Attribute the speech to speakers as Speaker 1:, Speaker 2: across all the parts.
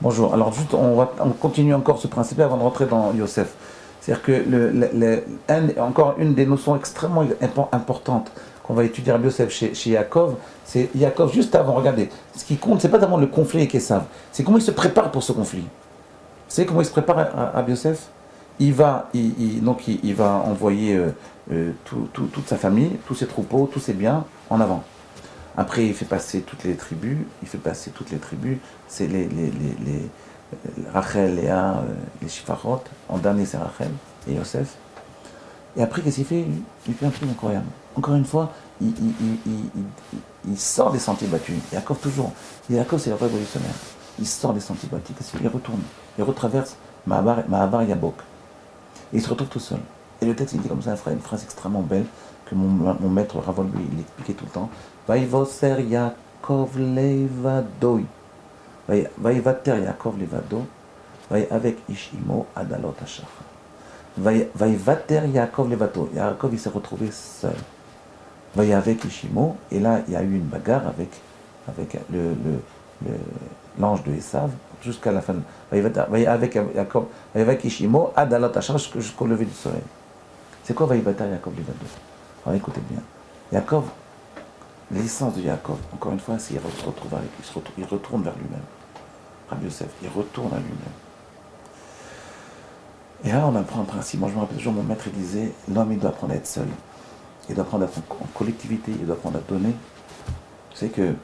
Speaker 1: Bonjour. Alors juste, on continue encore ce principe avant de rentrer dans Yosef. C'est-à-dire que encore une des notions extrêmement importantes qu'on va étudier à Yosef chez Yaakov, c'est Yaakov juste avant. Regardez, ce qui compte, c'est pas d'abord le conflit avec Esav, c'est comment il se prépare pour ce conflit. Vous savez comment il se prépare à Yosef? Donc il va envoyer toute sa famille, tous ses troupeaux, tous ses biens en avant. Après, il fait passer toutes les tribus. C'est Rachel, Léa, les Shifarot. En dernier, c'est Rachel et Yosef. Et après, qu'est-ce qu'il fait? Il fait un truc incroyable. Encore une fois, il sort des sentiers battus. Yaakov, toujours. Yaakov, c'est le révolutionnaire. Il sort des sentiers battus. Qu'est-ce qu'il fait? Il retourne. Il retraverse Mahavar Yabok. Et il se retrouve tout seul. Et le texte, il dit comme ça, une phrase extrêmement belle que mon maître Ravol, lui, il expliquait tout le temps. Vaïvoser Yaakov levadoi. Vaïvater Yaakov levado. Vaï avec Ishimo adalot hachach. Vaïvater Yaakov levado. Yaakov, il s'est retrouvé seul. Vaï avec Ishimo. Et là, il y a eu une bagarre avec l'ange de Esav jusqu'à la fin. Vaï avec Yaakov, vaï avec Ishimo adalot hachach jusqu'au lever du soleil. C'est quoi Vaïvater Yaakov levado? Alors écoutez bien. Yaakov, l'essence de Yaakov, encore une fois, c'est qu'il se retrouve avec, il retourne vers lui-même. Rabbi Yosef, il retourne à lui-même. Et là, on apprend un principe. Moi, je me rappelle toujours, mon maître, il disait, l'homme, il doit apprendre à être seul. Il doit apprendre à être en collectivité, il doit apprendre à donner. Vous savez que,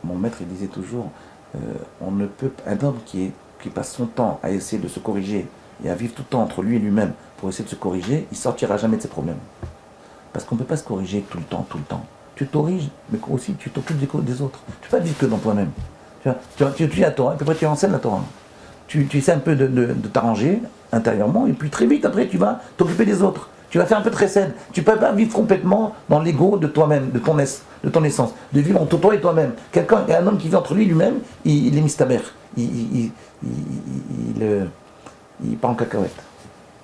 Speaker 1: mon maître, il disait toujours, on ne peut, un homme qui passe son temps à essayer de se corriger et à vivre tout le temps entre lui et lui-même pour essayer de se corriger, il sortira jamais de ses problèmes. Parce qu'on ne peut pas se corriger tout le temps. Tu te corriges, mais aussi tu t'occupes des autres. Tu ne peux pas vivre que dans toi-même. Tu lis la Torah, et puis après tu enseignes la Torah. Tu essaies un peu de t'arranger intérieurement, et puis très vite après tu vas t'occuper des autres. Tu vas faire un peu de recède. Tu ne peux pas vivre complètement dans l'ego de toi-même, de ton essence, de vivre entre toi et toi-même. Un homme qui vit entre lui et lui-même, il est mistaber. Il part en cacahuète.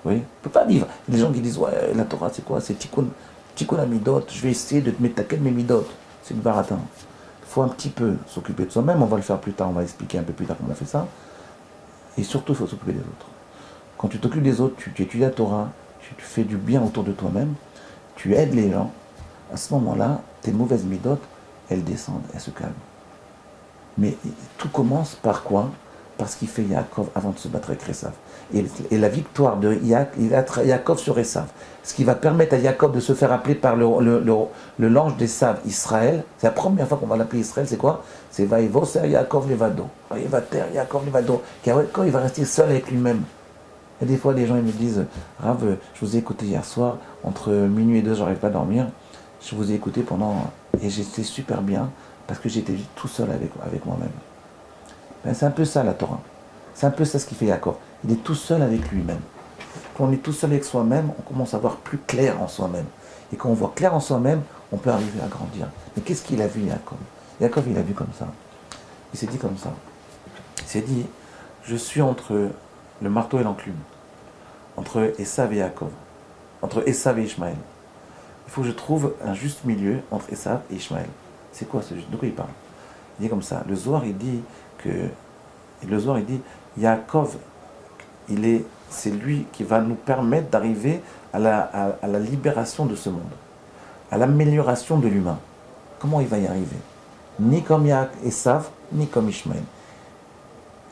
Speaker 1: Oui, il ne peut pas vivre. Il y a des gens qui disent, ouais, la Torah c'est quoi? C'est Tikkun Amidot, je vais essayer de te mettre taquet de mes midot. C'est du baratin. Il faut un petit peu s'occuper de soi-même, on va le faire plus tard, on va expliquer un peu plus tard comment on fait ça. Et surtout, il faut s'occuper des autres. Quand tu t'occupes des autres, tu étudies la Torah, tu fais du bien autour de toi-même, tu aides les gens, à ce moment-là, tes mauvaises midot, elles descendent, elles se calment. Mais tout commence par quoi? Parce qu'il fait Yaakov avant de se battre avec Esav. Et la victoire de Yaakov sur Esav, ce qui va permettre à Yaakov de se faire appeler par l'ange d'Esav Israël, c'est la première fois qu'on va l'appeler Israël, c'est quoi? C'est Vaïvoser Yaakov levado. Vaïvater Yaakov levado. Quand il va rester seul avec lui-même. Et des fois, des gens ils me disent, Rav, je vous ai écouté hier soir, entre minuit et 2, j'arrive pas à dormir. Je vous ai écouté et j'étais super bien, parce que j'étais tout seul avec moi-même. Ben, c'est un peu ça la Torah. C'est un peu ça ce qui fait Yaakov. Il est tout seul avec lui-même. Quand on est tout seul avec soi-même, on commence à voir plus clair en soi-même. Et quand on voit clair en soi-même, on peut arriver à grandir. Mais qu'est-ce qu'il a vu Yaakov? Yaakov, il a vu comme ça. Il s'est dit comme ça. Il s'est dit, je suis entre le marteau et l'enclume. Entre Esav et Yaakov. Entre Esav et Ishmaël. Il faut que je trouve un juste milieu entre Esav et Ishmaël. C'est quoi ce juste? De quoi il parle? Il dit comme ça. Le Zohar, il dit Yaakov, c'est lui qui va nous permettre d'arriver à la libération de ce monde, à l'amélioration de l'humain. Comment il va y arriver? Ni comme Esav, ni comme Ishmaël.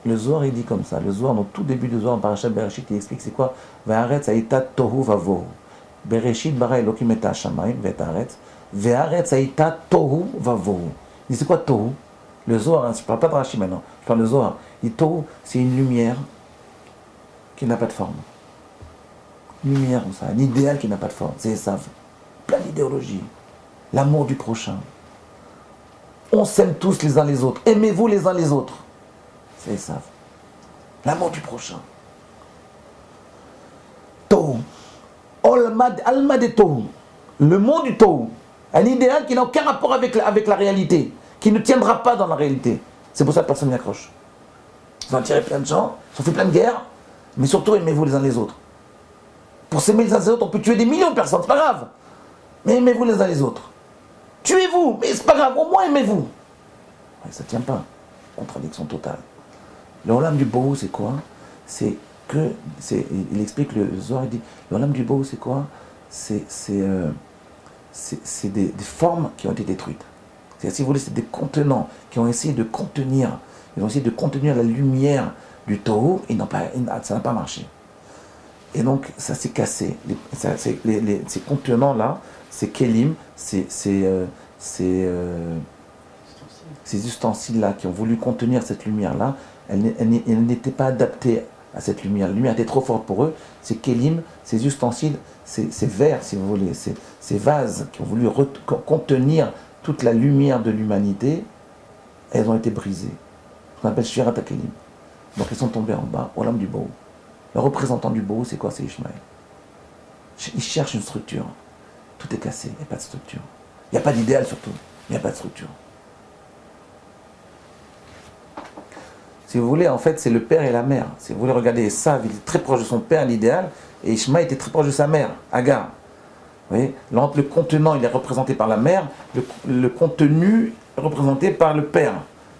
Speaker 1: Le Zohar, il dit comme ça. Le Zohar, dans tout début du Zohar, en Parashat Bereshit, il explique c'est quoi? Ve'aretz haïta tohu vavohu. Bereshit bara Elokim et ha'shamayim ve'et haaretz. Ve'aretz haïta tohu vavohu. Il dit c'est quoi tohu? Le Zohar, je ne parle pas de Rashi maintenant, je parle de Zohar. Il tohu, c'est une lumière qui n'a pas de forme. Une lumière comme ça, un idéal qui n'a pas de forme. C'est Esav. Plein d'idéologies. L'amour du prochain. On s'aime tous les uns les autres. Aimez-vous les uns les autres. C'est Esav. L'amour du prochain. Tohu. Alma de Tohu. Le monde du Tohu. Un idéal qui n'a aucun rapport avec la réalité. Qui ne tiendra pas dans la réalité. C'est pour ça que personne n'y accroche. Ils ont attiré plein de gens, ils ont fait plein de guerres, mais surtout aimez-vous les uns les autres. Pour s'aimer les uns les autres, on peut tuer des millions de personnes, c'est pas grave. Mais aimez-vous les uns les autres. Tuez-vous, mais c'est pas grave, au moins aimez-vous. Ouais, ça ne tient pas. Contradiction totale. Le Olam du Bohu, c'est quoi? Il explique le Zohar, il dit, le Olam du Bohu, c'est quoi? C'est des formes qui ont été détruites. C'est-à-dire, si vous voulez, c'est des contenants qui ont essayé de contenir, la lumière du Tohu, et ça n'a pas marché. Et donc, ça s'est cassé. Ces contenants-là, ces kelim, ces ustensiles-là qui ont voulu contenir cette lumière-là, elles n'étaient pas adaptées à cette lumière. La lumière était trop forte pour eux. Ces kelim, ces ustensiles, ces verres, si vous voulez, ces vases qui ont voulu contenir toute la lumière de l'humanité, elles ont été brisées. Ce qu'on appelle Shirat HaKelim. Donc elles sont tombées en bas, au Olam du Bohu. Le représentant du Bohu, c'est quoi? C'est Ishmaël. Il cherche une structure. Tout est cassé, il n'y a pas de structure. Il n'y a pas d'idéal surtout, il n'y a pas de structure. Si vous voulez, en fait, c'est le père et la mère. Si vous voulez regarder Esav, il est très proche de son père, l'idéal, et Ishmaël était très proche de sa mère, Agar. Vous voyez, le contenant, il est représenté par la mère, le contenu est représenté par le père.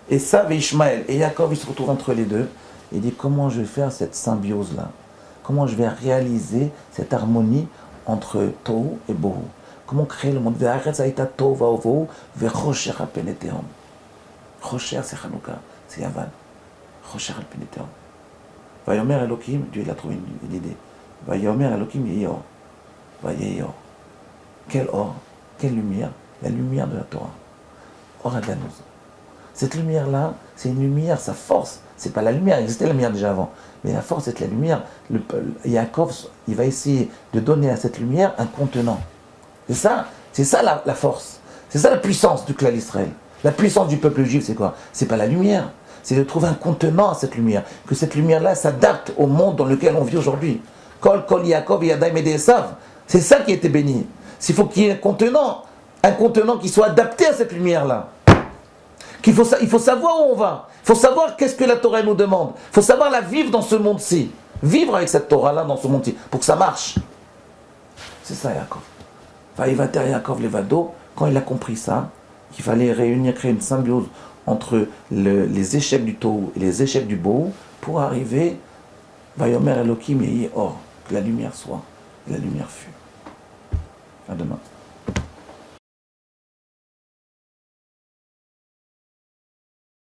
Speaker 1: Esav et Ishmaël. Et Yaakov, il se retrouve entre les deux. Il dit, comment je vais faire cette symbiose-là? Comment je vais réaliser cette harmonie entre Tohu et Bohu? Comment créer le monde? Rocher, c'est Hanouka, c'est Yavan. Rocher al-Peneteum. Vayomer Elohim, Dieu il a trouvé une idée. Vayomer Elohim Yeyor. Vayeyor. Quel or? Quelle lumière? La lumière de la Torah. Or Aganuz. Cette lumière-là, c'est une lumière, sa force. C'est pas la lumière, il existait la lumière déjà avant. Mais la force, c'est la lumière. Yaakov, il va essayer de donner à cette lumière un contenant. C'est ça la force. C'est ça la puissance du clan d'Israël. La puissance du peuple juif, c'est quoi? C'est pas la lumière. C'est de trouver un contenant à cette lumière. Que cette lumière-là s'adapte au monde dans lequel on vit aujourd'hui. Kol Yaakov Yadaim et Esav. C'est ça qui a été béni. Il faut qu'il y ait un contenant qui soit adapté à cette lumière-là. Il faut savoir où on va. Il faut savoir qu'est-ce que la Torah nous demande. Il faut savoir la vivre dans ce monde-ci. Vivre avec cette Torah-là dans ce monde-ci. Pour que ça marche. C'est ça, Yaakov. Vaïvater Yaakov Levado, quand il a compris ça, qu'il fallait créer une symbiose entre les échecs du Tohu et les échecs du Bohu pour arriver, Vayomer Elohim Yehi Or, que la lumière soit, et la lumière fut. À demain.